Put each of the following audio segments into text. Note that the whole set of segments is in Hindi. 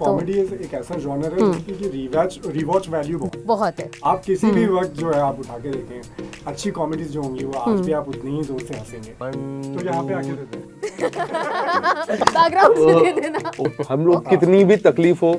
कॉमेडी एक ऐसा जॉनर है जिसकी रिवॉच वैल्यू बहुत है। आप किसी भी वक्त जो है आप उठा के देखें, अच्छी कॉमेडीज जो होंगी वो आज भी आप उतनी ही जोर से हंसेंगे। तो यहाँ पे आके देते हैं बैकग्राउंड से दे देना। हम लोग कितनी भी तकलीफ हो,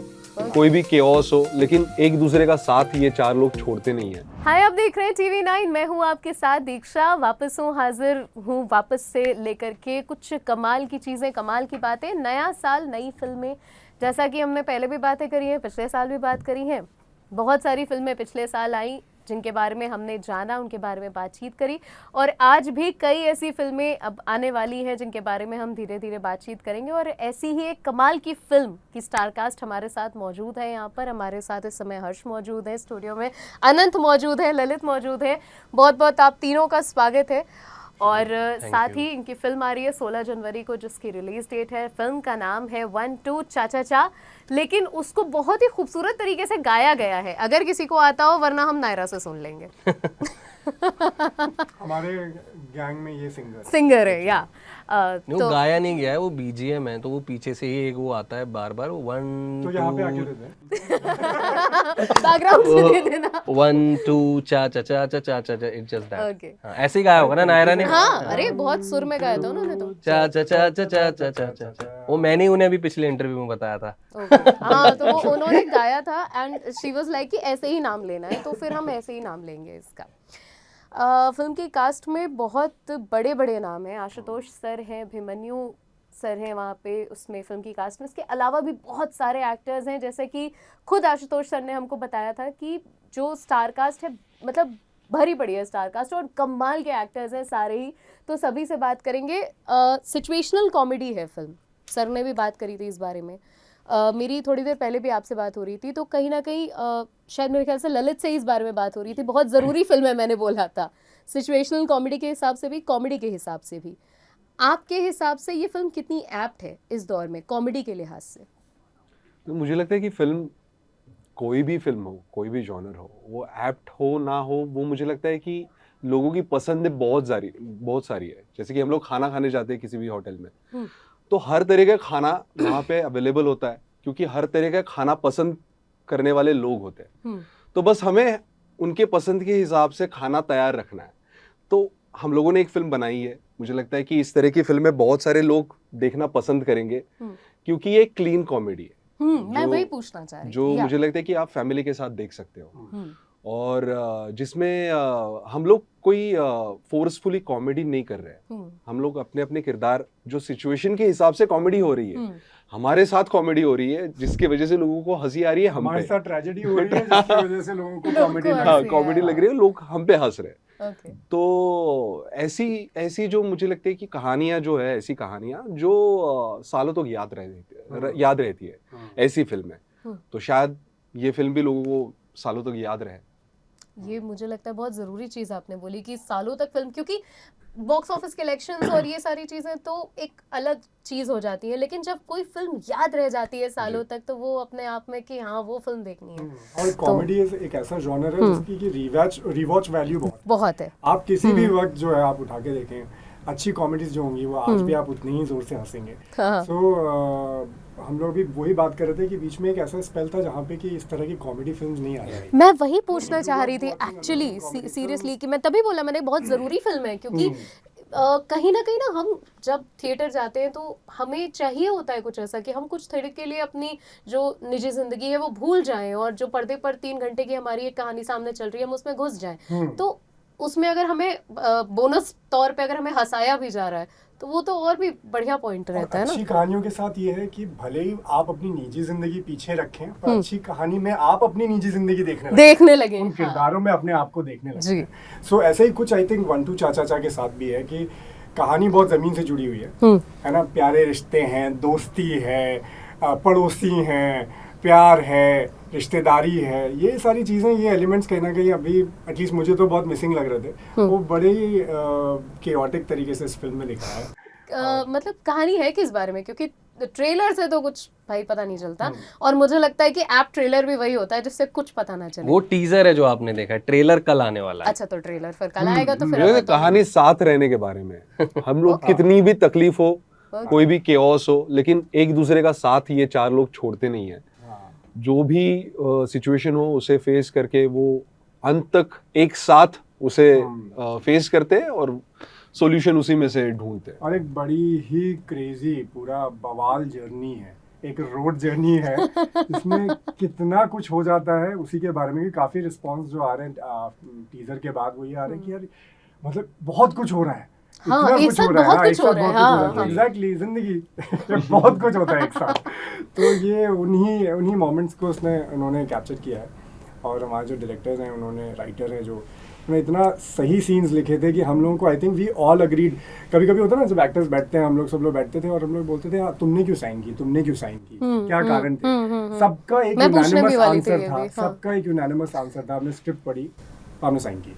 कोई भी केओस हो, लेकिन एक दूसरे का साथ ये चार लोग छोड़ते नहीं है। हाय, आप देख रहे हैं TV9, मैं हूं आपके साथ दीक्षा। वापस हूं, हाजिर हूं वापस से लेकर के कुछ कमाल की चीज़ें, कमाल की बातें। नया साल, नई फिल्में, जैसा कि हमने पहले भी बातें करी हैं, पिछले साल भी बात करी हैं। बहुत सारी फिल्में पिछले साल आई जिनके बारे में हमने जाना, उनके बारे में बातचीत करी, और आज भी कई ऐसी फिल्में अब आने वाली हैं जिनके बारे में हम धीरे धीरे बातचीत करेंगे। और ऐसी ही एक कमाल की फिल्म की स्टारकास्ट हमारे साथ मौजूद है। यहाँ पर हमारे साथ इस समय हर्ष मौजूद है स्टूडियो में, अनंत मौजूद है, ललित मौजूद है। बहुत बहुत आप तीनों का स्वागत है। और साथ ही इनकी फिल्म आ रही है 16 जनवरी को, जिसकी रिलीज डेट है। फिल्म का नाम है 1 2 चा चा चा, लेकिन उसको बहुत ही खूबसूरत तरीके से गाया गया है, अगर किसी को आता हो, वरना हम नायरा से सुन लेंगे। हमारे गैंग में ये सिंगर है या तो गाया नहीं गया है, वो BGM है, तो वो पीछे से ही एक वो आता है बार बार, 1 तो यहाँ पे आके देते हैं बैकग्राउंड से दे देना। 1 2 चा चा चा चा चा चा, इट्स जस्ट दैट। Okay. ऐसे ही गाया होगा ना नायरा ने। हाँ, अरे बहुत सुर में गाया था उन्होंने तो। चा चा चा चा चा चा चा चा चा, वो मैंने उन्हें अभी पिछले इंटरव्यू में बताया था। हाँ, तो वो उन्होंने गाया था एंड शी वाज लाइक कि ऐसे ही नाम लेना है, तो फिर हम ऐसे ही नाम लेंगे इसका। फिल्म की कास्ट में बहुत बड़े बड़े नाम हैं। आशुतोष सर हैं, अभिमन्यु सर हैं वहाँ पे उसमें फिल्म की कास्ट में। इसके अलावा भी बहुत सारे एक्टर्स हैं, जैसे कि खुद आशुतोष सर ने हमको बताया था कि जो स्टार कास्ट है, मतलब भरी पड़ी है स्टार कास्ट, और कमाल के एक्टर्स हैं सारे ही। तो सभी से बात करेंगे। सिचुएशनल कॉमेडी है फिल्म, सर ने भी बात करी थी इस बारे में। मेरी थोड़ी देर पहले भी आपसे बात हो रही थी, तो कहीं ना कहीं शायद मेरे ख्याल से ललित से इस बारे में बात हो रही थी। बहुत ज़रूरी फिल्म है, मैंने बोला था, सिचुएशनल कॉमेडी के हिसाब से भी, कॉमेडी के हिसाब से भी। आपके हिसाब से ये फिल्म कितनी एप्ट है इस दौर में कॉमेडी के लिहाज से? तो मुझे लगता है कि फिल्म, कोई भी फिल्म हो, कोई भी जॉनर हो, वो एप्ट हो ना हो, वो मुझे लगता है कि लोगों की पसंद बहुत सारी है। जैसे कि हम लोग खाना खाने जाते हैं किसी भी होटल में, तो हर तरह का खाना वहाँ पे अवेलेबल होता है, क्योंकि हर तरह का खाना पसंद करने वाले लोग होते हैं। तो बस हमें उनके पसंद के हिसाब से खाना तैयार रखना है। तो हम लोगों ने एक फिल्म बनाई है, मुझे लगता है कि इस तरह की फिल्में बहुत सारे लोग देखना पसंद करेंगे, क्योंकि ये क्लीन कॉमेडी है। मैं वही पूछना चाह रही थी। जो मुझे लगता है कि आप फैमिली के साथ देख सकते हो, और जिसमें हम लोग कोई फोर्सफुली कॉमेडी नहीं कर रहे हैं। हम लोग अपने अपने किरदार, जो सिचुएशन के हिसाब से कॉमेडी हो रही है, हमारे साथ कॉमेडी हो रही है, जिसकी वजह से लोगों को हंसी आ रही है, हमारे साथ ट्रेजेडी हो रही है जिसकी वजह से लोगों को कॉमेडी लग रही है, लोग हम पे हंस रहे हैं। Okay. तो ऐसी जो मुझे लगती है कि कहानियां जो है, ऐसी कहानियां जो सालों तक याद रहती है, ऐसी फिल्म है। तो शायद ये फिल्म भी लोगों को सालों तक याद रहे। ये मुझे लगता है बहुत ज़रूरी चीज़ आपने बोली कि सालों तक फिल्म, क्योंकि बॉक्स ऑफिस कलेक्शंस और ये सारी चीज़ें तो एक अलग चीज़ हो जाती है, लेकिन जब कोई फिल्म याद रह जाती है सालों तक, तो वो अपने आप में कि हाँ वो फिल्म देखनी है। और कॉमेडी एक ऐसा जॉनर है जिसकी रिवॉच वैल्यू बहुत है। आप किसी भी वक्त जो है आप उठा के देखें, अच्छी कॉमेडीज जो होंगी वो आज भी आप उतनी ही जोर से हंसेंगे। सो हम लोग भी वही बात कर रहे थे कि बीच में एक ऐसा स्पेल था जहाँ पे कि इस तरह की कॉमेडी फिल्म्स नहीं आ रही। मैं वही पूछना चाह रही थी एक्चुअली, सीरियसली, कि मैं तभी बोला मैंने बहुत ज़रूरी फिल्म है, क्योंकि कहीं ना हम जब थिएटर जाते हैं तो हमें चाहिए होता है कुछ ऐसा कि हम कुछ थोड़ी के लिए अपनी जो निजी जिंदगी है वो भूल जाएं, और जो पर्दे पर 3 घंटे की हमारी एक कहानी सामने चल रही है, हम उसमें घुस जाएं। तो उसमें अगर हमें बोनस तौर पे अगर हमें हंसाया भी जा रहा है, तो वो तो और भी बढ़िया पॉइंट रहता है ना। अच्छी कहानियों के साथ ये है कि भले ही आप अपनी निजी जिंदगी पीछे रखें, पर अच्छी कहानी में आप अपनी निजी जिंदगी देखने लगे, उन किरदारों में अपने आप को देखने लगे। सो ऐसे ही कुछ आई थिंक 1 2 चा चा चा के साथ भी है कि कहानी बहुत जमीन से जुड़ी हुई है ना। प्यारे रिश्ते हैं, दोस्ती है, पड़ोसी हैं, प्यार है, रिश्तेदारी है, ये सारी चीज़ें, ये एलिमेंट्स कहीं ना कहीं अभी एटलीस्ट मुझे तो बहुत मिसिंग लग रहे थे। वो बड़े ही केओटिक तरीके से इस फिल्म में दिखाया है। मतलब कहानी है किस बारे में, क्योंकि ट्रेलर से तो कुछ भाई पता नहीं चलता, और मुझे लगता है कि ऐप ट्रेलर भी वही होता है जिससे कुछ पता ना चले। वो टीजर है जो आपने देखा है, ट्रेलर कल आने वाला है। अच्छा, तो ट्रेलर फिर कल आएगा, तो फिर कहानी साथ रहने के बारे में। हम लोग कितनी भी तकलीफ हो, कोई भी केओस हो, लेकिन एक दूसरे का साथ ये चार लोग छोड़ते नहीं है। जो भी सिचुएशन हो उसे फेस करके वो अंत तक एक साथ उसे फेस करते हैं और सॉल्यूशन उसी में से ढूंढते हैं। और एक बड़ी ही क्रेजी पूरा बवाल जर्नी है, एक रोड जर्नी है इसमें कितना कुछ हो जाता है। उसी के बारे में भी काफी रिस्पांस जो आ रहे हैं टीजर के बाद वो ये आ रहे हैं कि यार मतलब बहुत कुछ हो रहा है, हाँ, एक साथ बहुत कुछ हो रहा है, हाँ, एग्जैक्टली जिंदगी बहुत कुछ होता है एक साथ। तो ये उन्हीं मोमेंट्स को उन्होंने कैप्चर किया है। और हमारे जो डायरेक्टर्स हैं, उन्होंने राइटर हैं जो उन्होंने इतना सही सीन्स लिखे थे कि हम लोगों को I think we all agreed. कभी कभी होता है ना जब एक्टर्स बैठते हैं, हम लोग सब लोग बैठते थे और हम लोग बोलते थे हाँ, तुमने क्यों साइन की, क्या कारण थे। सबका एक यूनानिमस आंसर था, सबका एक यूनानिमस आंसर था। आपने स्क्रिप्ट पढ़ी, आपने साइन की।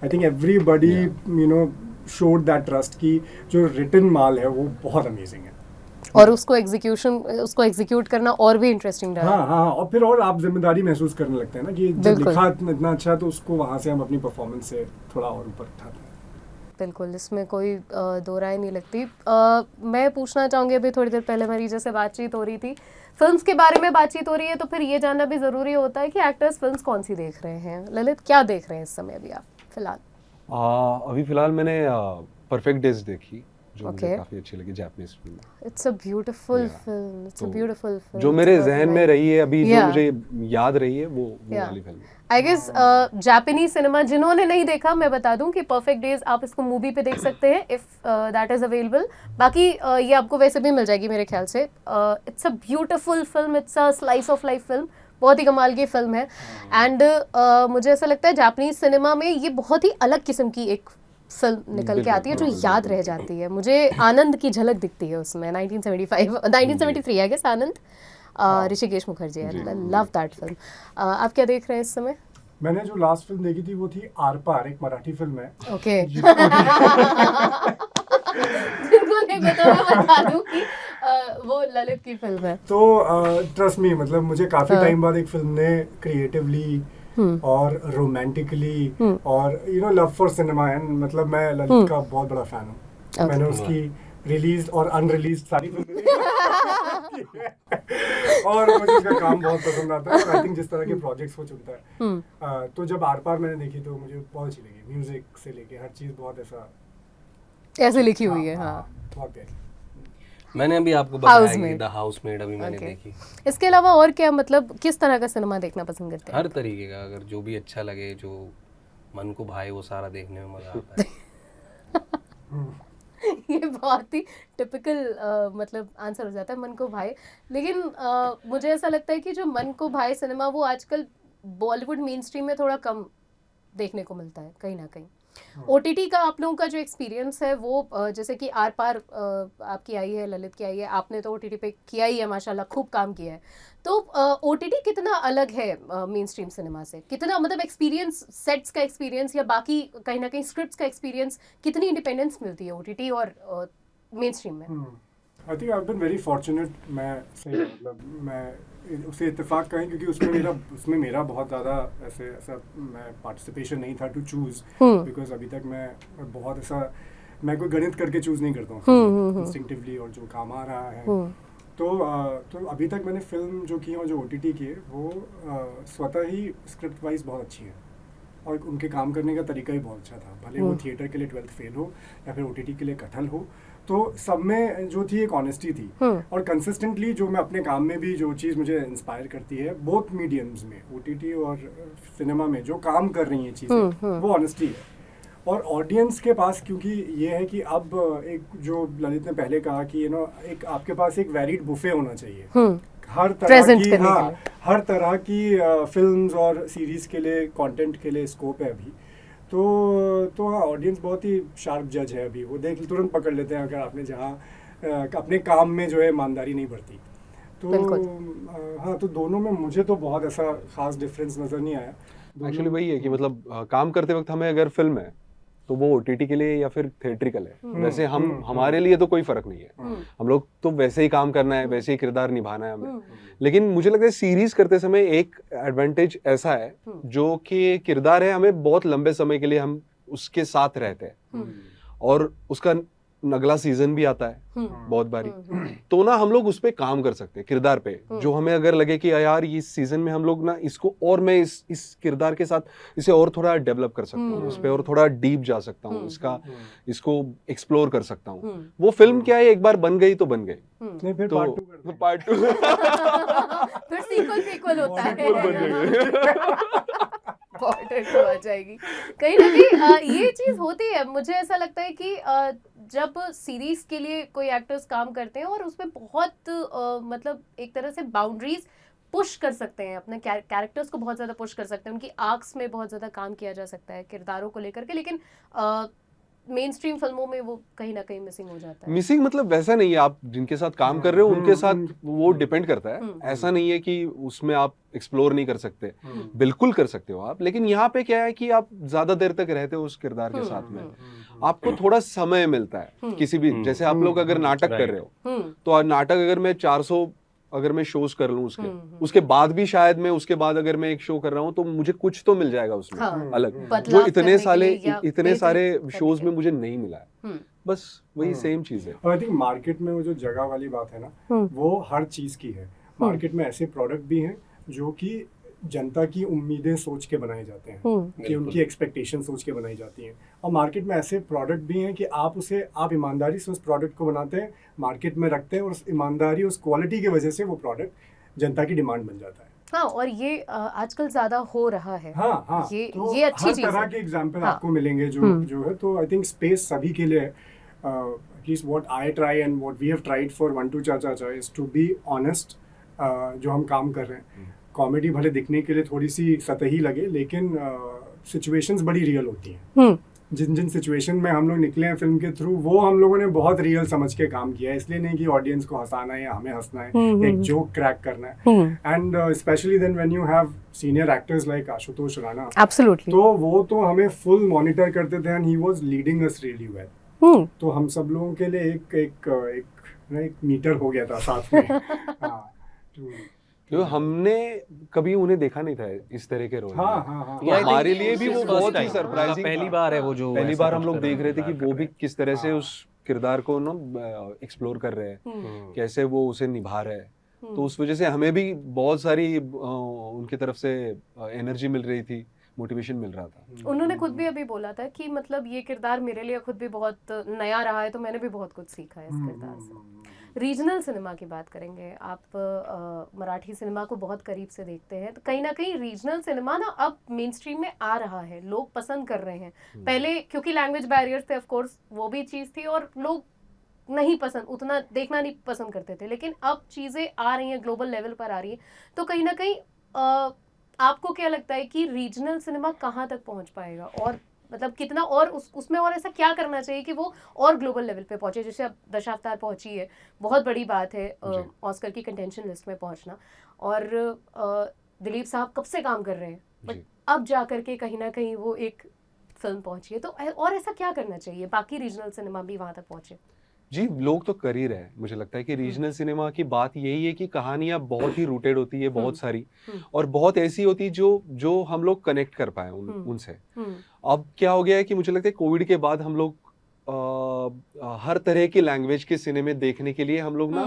I think everybody you know showed that trust की जो रिटन माल है वो बहुत अमेजिंग है और उसको एग्जीक्यूट करना और भी इंटरेस्टिंग रहा। हाँ, और फिर और आप जिम्मेदारी महसूस करने लगते हैं ना कि जब लिखा इतना अच्छा है तो उसको वहाँ से हम अपनी परफॉर्मेंस से थोड़ा और ऊपर उठाते हैं। बिल्कुल, इसमें कोई दो राय नहीं लगती। मैं पूछना चाहूँगी, अभी थोड़ी देर पहले हमारी जैसे बातचीत हो रही थी, फिल्म्स के बारे में बातचीत हो रही है, तो फिर ये जानना भी ज़रूरी होता है कि एक्टर्स फिल्म्स कौन सी देख रहे हैं। ललित, क्या देख रहे हैं इस समय अभी आप फिलहाल? अभी फिलहाल मैंने परफेक्ट डेज देखी जो मुझे काफी अच्छी लगी, Japanese film. It's a beautiful film, it's a beautiful film जो मेरे जहन में रही है अभी, जो मुझे याद रही है वो वाली फिल्म है। आई गेस जापानीज सिनेमा जिन्होंने नहीं देखा, मैं बता दूं कि परफेक्ट डेज आप इसको मूवी पे देख सकते हैं इफ दैट इज अवेलेबल। बाकी ये आपको वैसे भी मिल जाएगी मेरे ख्याल से। It's a beautiful film, it's a slice of life film, बहुत ही कमाल की फिल्म है। एंड मुझे ऐसा लगता है जापानीज सिनेमा में ये बहुत ही अलग किस्म की एक फिल्म निकल के आती है जो याद रह जाती है। मुझे आनंद की झलक दिखती है उसमें, 1973 I guess, Anand, Hrishikesh Mukherjee. I love that film. आप क्या देख रहे हैं इस समय? मैंने जो लास्ट फिल्म देखी थी वो थी आर पार, एक मराठी फिल्म है। ओके जिनको नहीं पता मैं बता दूं कि वो ललित की फिल्म है। तो ट्रस्ट मी, मतलब मुझे काफी टाइम बाद एक फिल्म ने क्रिएटिवली और रोमांटिकली और you know love for cinema है, मतलब मैं ललित का बहुत बड़ा फैन हूँ। मैंने उसकी रिलीज और अनरिलीज सारी फिल्में और मुझे उसका काम बहुत पसंद आता है। आई थिंक जिस तरह के प्रोजेक्ट्स वो चुनता है। तो जब आर पार मैंने देखी तो मुझे बहुत अच्छी लगी, म्यूजिक से लेके हर चीज बहुत ऐसे लिखी हुई है। हाँ, बहुत प्यारी। मैंने अभी आपको बताया कि द हाउसमेड अभी मैंने देखी। इसके अलावा और क्या, मतलब किस तरह का सिनेमा देखना पसंद करते हैं? हर तरीके का, अगर जो भी अच्छा लगे, जो मन को भाए, वो सारा देखने में मजा आता है। ये बहुत ही टिपिकल मतलब आंसर हो जाता है, मन को भाए। लेकिन मुझे ऐसा लगता है कि जो मन को भाए सिनेमा वो आजकल बॉलीवुड मेन स्ट्रीम में थोड़ा कम देखने को मिलता है कहीं ना कहीं। ओटीटी का आप लोगों का जो एक्सपीरियंस है वो जैसे कि आर पार आपकी आई है, ललित की आई है, आपने तो ओटीटी पे किया ही है माशाल्लाह, खूब काम किया है। तो ओटीटी कितना अलग है मेन स्ट्रीम सिनेमा से? कितना मतलब एक्सपीरियंस, सेट्स का एक्सपीरियंस या बाकी कहीं ना कहीं स्क्रिप्ट्स का एक्सपीरियंस, कितनी इंडिपेंडेंस मिलती है ओटीटी और मेन स्ट्रीम में? I think I have been very fortunate. मैं सही मतलब मैं उसे इत्तेफाक कहें क्योंकि उसमें मेरा बहुत ज़्यादा ऐसा मैं पार्टिसिपेशन नहीं था टू चूज़, बिकॉज अभी तक मैं बहुत ऐसा मैं कोई गणित करके चूज़ नहीं करता हूँ, इंस्टिंक्टिवली और जो काम आ रहा है। तो अभी तक मैंने फिल्म जो की और जो ओटीटी की है वो स्वतः ही स्क्रिप्ट वाइज बहुत अच्छी है और उनके काम करने का तरीका ही बहुत अच्छा था। भले वो थिएटर के लिए 12th फेल हो या फिर ओटीटी के लिए कटहल हो, तो सब में जो थी एक ऑनेस्टी थी। और कंसिस्टेंटली जो मैं अपने काम में भी जो चीज़ मुझे इंस्पायर करती है, बोथ मीडियम्स में, ओटीटी और सिनेमा में जो काम कर रही हैं चीज़ें, वो ऑनेस्टी है। और ऑडियंस के पास क्योंकि ये है कि अब एक जो ललित ने पहले कहा कि एक आपके पास एक वैलिड बुफे होना चाहिए हर तरह की फिल्म्स और सीरीज के लिए, कंटेंट के लिए स्कोप है अभी। तो ऑडियंस बहुत ही शार्प जज है अभी, वो तुरंत पकड़ लेते हैं अगर आपने जहाँ अपने काम में जो है ईमानदारी नहीं बरती। तो हाँ, तो दोनों में मुझे तो बहुत ऐसा खास डिफरेंस नज़र नहीं आया। एक्चुअली वही है कि मतलब काम करते वक्त हमें अगर फिल्म है तो वो ओटीटी के लिए या फिर थिएट्रिकल है, वैसे हमारे लिए तो कोई फर्क नहीं है। हम लोग तो वैसे ही काम करना है, वैसे ही किरदार निभाना है हमें। लेकिन मुझे लगता है सीरीज करते समय एक एडवांटेज ऐसा है जो कि किरदार है, हमें बहुत लंबे समय के लिए हम उसके साथ रहते हैं और उसका अगला सीजन भी आता है बहुत बारी, तो ना हम लोग उस पे काम कर सकते हैं किरदार पे, जो हमें अगर लगे कि यार इस सीजन में हम लोग ना इसको और मैं इस किरदार के साथ इसे और थोड़ा डेवलप कर सकता हूँ, उस पे और थोड़ा डीप जा सकता हूँ, इसको एक्सप्लोर कर सकता हूँ। वो फिल्म क्या है, एक बार बन गई तो बन गई, नहीं फिर तो पार्ट 2 फिर सीक्वल होता है, बॉर्डर को आ जाएगी कहीं ना कहीं। ये चीज होती है, मुझे ऐसा लगता है कि जब सीरीज के लिए कोई एक्टर्स काम करते हैं और उसमें बहुत मतलब एक तरह से बाउंड्रीज पुश कर सकते हैं, अपने कैरेक्टर्स को बहुत ज़्यादा पुश कर सकते हैं, उनकी आर्क्स में बहुत ज़्यादा काम किया जा सकता है किरदारों को लेकर के, लेकिन मेन स्ट्रीम फिल्मों में वो कहीं ना कहीं मिसिंग हो जाता है। मिसिंग मतलब वैसा नहीं है, आप जिनके साथ काम कर रहे हो उनके साथ वो डिपेंड करता है, ऐसा नहीं है कि उसमें आप एक्सप्लोर नहीं कर सकते, बिल्कुल कर सकते हो आप, लेकिन यहाँ पे क्या है कि आप ज्यादा देर तक रहते हो उस किरदार के साथ में, आपको थोड़ा समय मिलता है किसी भी, जैसे आप लोग अगर नाटक कर रहे हो तो नाटक अगर मैं 400 अगर मैं शोज कर लूं उसके बाद भी शायद मैं उसके बाद अगर मैं एक शो कर रहा हूं तो मुझे कुछ तो मिल जाएगा उसमें अलग, जो इतने सारे शोज में मुझे नहीं मिला है, बस वही सेम चीज है। और आई थिंक मार्केट में वो जो जगह वाली बात है ना, वो हर चीज की है। मार्केट में ऐसे प्रोडक्ट भी हैं जो कि जनता की उम्मीदें सोच के बनाए जाते हैं, कि उनकी एक्सपेक्टेशन सोच के बनाई जाती हैं, और मार्केट में ऐसे प्रोडक्ट भी हैं कि आप ईमानदारी से उस प्रोडक्ट को बनाते हैं, मार्केट में रखते हैं, और उस ईमानदारी उस क्वालिटी की वजह से वो प्रोडक्ट जनता की डिमांड बन जाता है। हाँ, और ये आजकल ज्यादा हो रहा है। हाँ, ये अच्छी चीज है। हर तरह के एग्जाम्पल आपको मिलेंगे जो है, तो आई थिंक स्पेस सभी के लिए, at least what I try and what we have tried for 1 2 Cha Cha Cha is to be honest, जो हम काम कर रहे हैं। कॉमेडी भले दिखने के लिए थोड़ी सी सतही लगे, लेकिन सिचुएशंस बड़ी रियल होती हैं। जिन सिचुएशन में हम लोग निकले हैं फिल्म के थ्रू, वो हम लोगों ने बहुत रियल समझ के काम किया है, इसलिए नहीं कि ऑडियंस को हंसाना है या हमें हंसना है, एक जोक क्रैक करना है। And specially then when you have senior actors like Ashutosh Rana, absolutely, तो वो तो हमें फुल मॉनिटर करते थे and he was leading us really well. तो हम सब लोगों के लिए एक मीटर हो गया था साथ में। हाँ, तो हमने कभी उन्हें देखा नहीं था इस तरह के रोल। हाँ। तो हमारे लिए भी वो बहुत ही सरप्राइजिंग, पहली बार है वो, जो पहली बार हम लोग देख रहे थे कि वो भी किस तरह से उस किरदार को ना एक्सप्लोर कर रहे हैं, कैसे वो उसे निभा रहे हैं। तो उस वजह से हमें भी बहुत सारी उनकी तरफ से एनर्जी मिल रही थी, मोटिवेशन मिल रहा था। उन्होंने खुद भी अभी बोला था कि मतलब ये किरदार मेरे लिए खुद भी बहुत नया रहा है, तो मैंने भी बहुत कुछ सीखा है इस किरदार से। रीजनल सिनेमा की बात करेंगे, आप मराठी सिनेमा को बहुत करीब से देखते हैं, तो कहीं ना कहीं रीजनल सिनेमा ना अब मेन स्ट्रीम में आ रहा है, लोग पसंद कर रहे हैं। पहले क्योंकि लैंग्वेज बैरियर्स थे, ऑफ कोर्स वो भी चीज़ थी, और लोग नहीं पसंद, उतना देखना नहीं पसंद करते थे, लेकिन अब चीज़ें आ रही हैं, ग्लोबल लेवल पर आ रही है। तो कहीं ना कहीं आपको क्या लगता है कि रीजनल सिनेमा कहाँ तक पहुँच पाएगा, और मतलब कितना, और उसमें और ऐसा क्या करना चाहिए कि वो और ग्लोबल लेवल पे पहुंचे? जैसे अब दशावतार पहुंची है, बहुत बड़ी बात है ऑस्कर की कंटेंशन लिस्ट में पहुंचना, और दिलीप साहब कब से काम कर रहे हैं, बट अब जा करके कहीं ना कहीं वो एक फिल्म पहुंची है। तो और ऐसा क्या करना चाहिए बाकी रीजनल सिनेमा भी वहां तक पहुंचे? जी, लोग तो कर ही रहे हैं। मुझे लगता है कि रीजनल सिनेमा की बात यही है कि कहानियां बहुत ही रूटेड होती है, बहुत सारी, और बहुत ऐसी होती है जो हम लोग कनेक्ट कर पाए उनसे। अब क्या हो गया है कि मुझे लगता है कोविड के बाद हम लोग हर तरह की लैंग्वेज के सिनेमे देखने के लिए हम लोग ना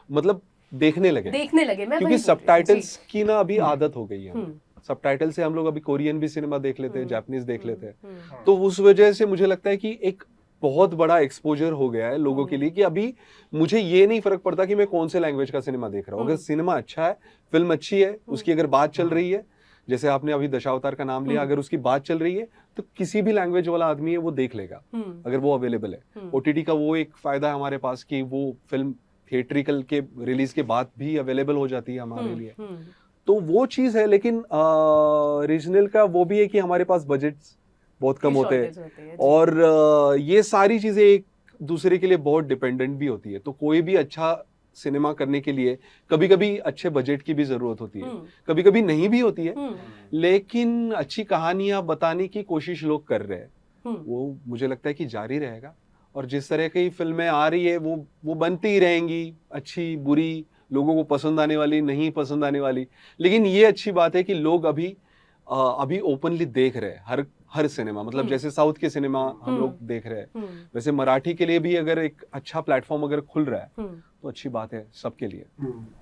मतलब देखने लगे, क्योंकि सबटाइटल्स की ना अभी आदत हो गई है। सबटाइटल से हम लोग अभी कोरियन भी सिनेमा देख लेते हैं, जापानीज देख लेते हैं, तो उस वजह से मुझे लगता है कि एक बहुत बड़ा एक्सपोजर हो गया है लोगों के लिए, कि अभी मुझे ये नहीं फर्क पड़ता कि मैं कौन से लैंग्वेज का सिनेमा देख रहा हूँ। अगर सिनेमा अच्छा है, फिल्म अच्छी है, उसकी अगर बात चल रही है, जैसे आपने अभी दशावतार का नाम लिया, अगर उसकी बात चल रही है तो किसी भी लैंग्वेज वाला आदमी है वो देख लेगा, अगर वो अवेलेबल है। ओटीटी का वो एक फायदा है हमारे पास कि वो फिल्म थिएट्रिकल के रिलीज के बाद भी अवेलेबल हो जाती है हमारे लिए, तो वो चीज है। लेकिन रीजनल का वो भी है कि हमारे पास बजट्स बहुत कम होते हैं, और ये सारी चीजें एक दूसरे के लिए बहुत डिपेंडेंट भी होती है। तो कोई भी अच्छा सिनेमा करने के लिए कभी कभी अच्छे बजट की भी जरूरत होती है, कभी कभी नहीं भी होती है, लेकिन अच्छी कहानियां बताने की कोशिश लोग कर रहे हैं, वो मुझे लगता है कि जारी रहेगा। और जिस तरह की फिल्में आ रही है वो बनती ही रहेंगी, अच्छी बुरी, लोगों को पसंद आने वाली, नहीं पसंद आने वाली। लेकिन ये अच्छी बात है कि लोग अभी ओपनली देख रहे हैं, हर सिनेमा, मतलब जैसे साउथ के सिनेमा हम लोग देख रहे हैं, वैसे मराठी के लिए भी अगर एक अच्छा प्लेटफॉर्म अगर खुल रहा है तो अच्छी बात है सबके लिए।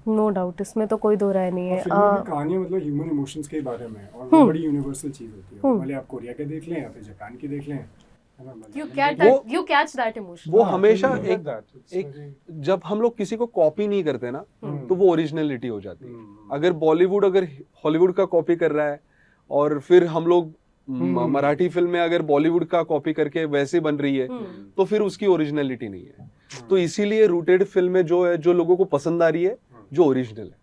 नो डाउट, इसमें तो कोई दो राय नहीं है। फिल्म की कहानी मतलब ह्यूमन इमोशंस के बारे में, और वो बड़ी यूनिवर्सल चीज होती है, भले आप कोरिया के देख लें या फिर जापान की देख लें, you catch that emotion। वो हमेशा एक जब हम लोग किसी को कॉपी नहीं करते ना तो वो ओरिजिनलिटी हो जाती है। अगर बॉलीवुड अगर हॉलीवुड का कॉपी कर रहा है और फिर हम लोग मराठी फिल्म में अगर बॉलीवुड का कॉपी करके वैसे बन रही है तो फिर उसकी ओरिजिनलिटी नहीं है। तो इसीलिए रूटेड फिल्में जो है, जो लोगों को पसंद आ रही है, जो ओरिजिनल है,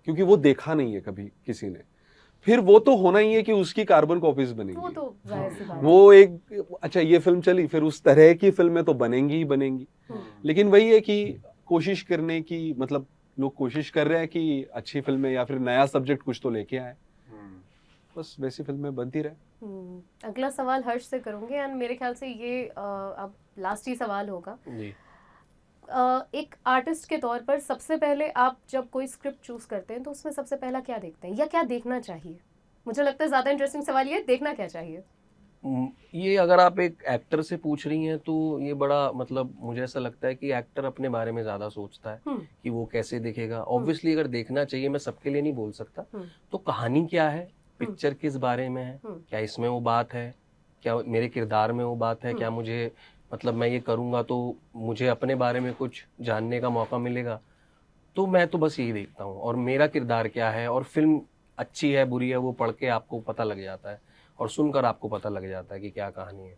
क्योंकि वो देखा नहीं है कभी किसी ने, फिर वो तो होना ही है कि उसकी कार्बन कॉपीज बनेंगी। वो तो जाहिर सी बात है। वो एक अच्छा ये फिल्म चली, फिर उस तरह की फिल्में तो बनेंगी ही बनेंगी। लेकिन वही है कि कोशिश करने की, मतलब लोग कोशिश कर रहे हैं कि अच्छी फिल्में या फिर नया सब्जेक्ट कुछ तो लेके आए, बस वैसी फिल्में बनती रहे। अगला सवाल हर्ष से करूंगे, एंड मेरे ख्याल से ये अब लास्ट ही सवाल होगा जी। एक आर्टिस्ट के तौर पर सबसे पहले आप जब कोई स्क्रिप्ट चूज करते हैं तो उसमें सबसे पहला क्या देखते हैं या क्या देखना चाहिए? मुझे लगता है ज्यादा इंटरेस्टिंग सवाल ये है, देखना क्या चाहिए? ये अगर आप एक एक्टर से पूछ रही हैं तो ये बड़ा, मतलब मुझे ऐसा लगता है कि एक्टर अपने बारे में ज्यादा सोचता है कि वो कैसे दिखेगा। ऑब्वियसली अगर देखना चाहिए, मैं सबके लिए नहीं बोल सकता, तो कहानी क्या है, पिक्चर किस बारे में है, क्या इसमें वो बात है, क्या मेरे किरदार में वो बात है, क्या मुझे, मतलब मैं ये करूँगा तो मुझे अपने बारे में कुछ जानने का मौका मिलेगा। तो मैं तो बस यही देखता हूँ, और मेरा किरदार क्या है, और फिल्म अच्छी है बुरी है वो पढ़ के आपको पता लग जाता है और सुनकर आपको पता लग जाता है कि क्या कहानी है।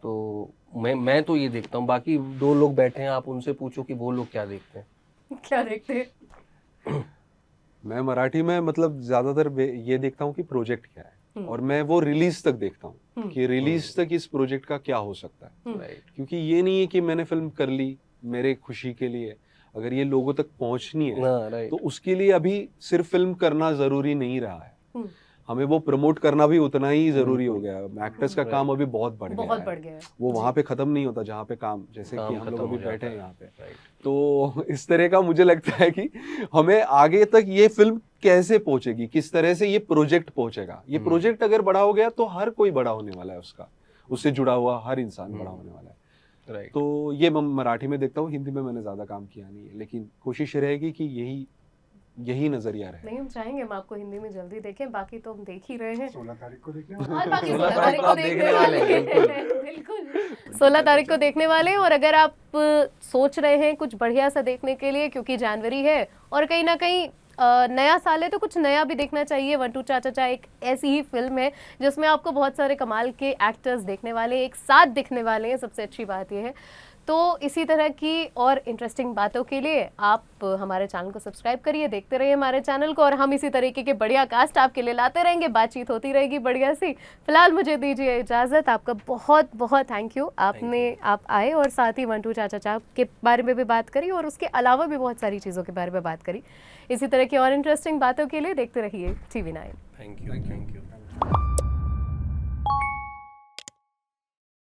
तो मैं तो ये देखता हूँ। बाकी दो लोग बैठे हैं, आप उनसे पूछो कि वो लोग क्या देखते हैं। क्या देखते हैं? मैं मराठी में मतलब ज्यादातर ये देखता हूँ कि प्रोजेक्ट क्या है, और मैं वो रिलीज तक देखता हूँ कि रिलीज तक इस प्रोजेक्ट का क्या हो सकता है। राइट। क्योंकि ये नहीं है कि मैंने फिल्म कर ली मेरे खुशी के लिए, अगर ये लोगों तक पहुंचनी है तो उसके लिए अभी सिर्फ फिल्म करना जरूरी नहीं रहा है, हमें वो प्रमोट करना भी उतना ही जरूरी हो गया है। एक्टर्स का काम अभी बहुत बढ़ गया है, वो वहाँ पे खत्म नहीं होता जहाँ पे काम, जैसे कि हम लोग अभी बैठे हैं यहाँ पे। तो इस तरह का मुझे लगता है कि हमें आगे तक ये फिल्म कैसे पहुंचेगी, किस तरह से ये प्रोजेक्ट पहुंचेगा। ये प्रोजेक्ट अगर बड़ा हो गया तो हर कोई बड़ा होने वाला है, उसका उससे जुड़ा हुआ हर इंसान बड़ा होने वाला है। तो ये मैं मराठी में देखता हूँ, हिंदी में मैंने ज्यादा काम किया नहीं है, लेकिन कोशिश रहेगी कि यही नजरिया रहे। नहीं, हम चाहेंगे हम आपको हिंदी में जल्दी देखें, बाकी तो हम देख ही रहे हैं। 16 तारीख को देखने और बाकी 16 तारीख को देखने वाले हैं। बिल्कुल 16 तारीख को देखने वाले हैं। और अगर आप सोच रहे हैं कुछ बढ़िया सा देखने के लिए, क्योंकि जनवरी है और कहीं ना कहीं नया साल है, तो कुछ नया भी देखना चाहिए। 1 2 चाचा एक ऐसी ही फिल्म है जिसमें आपको बहुत सारे कमाल के एक्टर्स देखने वाले, एक साथ दिखने वाले हैं। सबसे अच्छी बात यह है। तो इसी तरह की और इंटरेस्टिंग बातों के लिए आप हमारे चैनल को सब्सक्राइब करिए, देखते रहिए हमारे चैनल को, और हम इसी तरीके के बढ़िया कास्ट आपके लिए लाते रहेंगे, बातचीत होती रहेगी बढ़िया सी। फिलहाल मुझे दीजिए इजाज़त। आपका बहुत बहुत थैंक यू, आप आए और साथ ही 1 2 चाचा के बारे में भी बात करी और उसके अलावा भी बहुत सारी चीज़ों के बारे में बात करी। इसी तरह की और इंटरेस्टिंग बातों के लिए देखते रहिए TV9। Thank you.